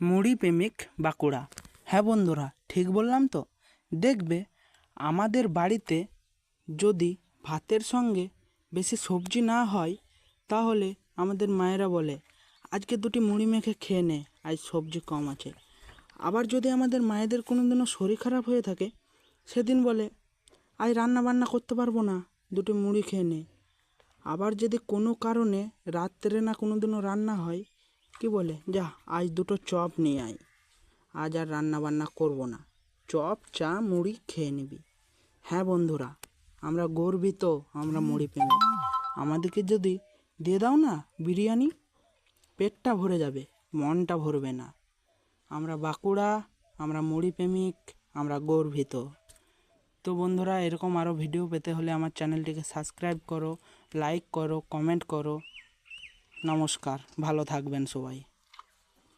মুড়ি প্রেমিক বাঁকুড়া। হ্যাঁ বন্ধুরা, ঠিক বললাম তো? দেখবে আমাদের বাড়িতে যদি ভাতের সঙ্গে বেশি সবজি না হয়, তাহলে আমাদের মায়েরা বলে আজকে দুটি মুড়ি মেখে খেয়ে নে, আজ সবজি কম আছে। আবার যদি আমাদের মায়েদের কোনো দিনও শরীর খারাপ হয়ে থাকে, সেদিন বলে আজ রান্না বান্না করতে পারবো না, দুটি মুড়ি খেয়ে নে। আবার যদি কোনো কারণে রাত্রে না কোনো দিনও রান্না হয়, কি বলে, যা আজ দুটো চপ নিয়ে আয়, আজ আর রান্না বান্না করবো না, চপ চা মুড়ি খেয়ে নিবি। হ্যাঁ বন্ধুরা, আমরা গর্বিত, আমরা মুড়ি প্রেমিক। আমাদেরকে যদি দিয়ে দাও না বিরিয়ানি, পেটটা ভরে যাবে, মনটা ভরবে না। আমরা বাঁকুড়া, আমরা মুড়ি প্রেমিক, আমরা গর্বিত। তো বন্ধুরা, এরকম আরও ভিডিও পেতে হলে আমার চ্যানেলটিকে সাবস্ক্রাইব করো, লাইক করো, কমেন্ট করো। নমস্কার, ভালো থাকবেন সবাই।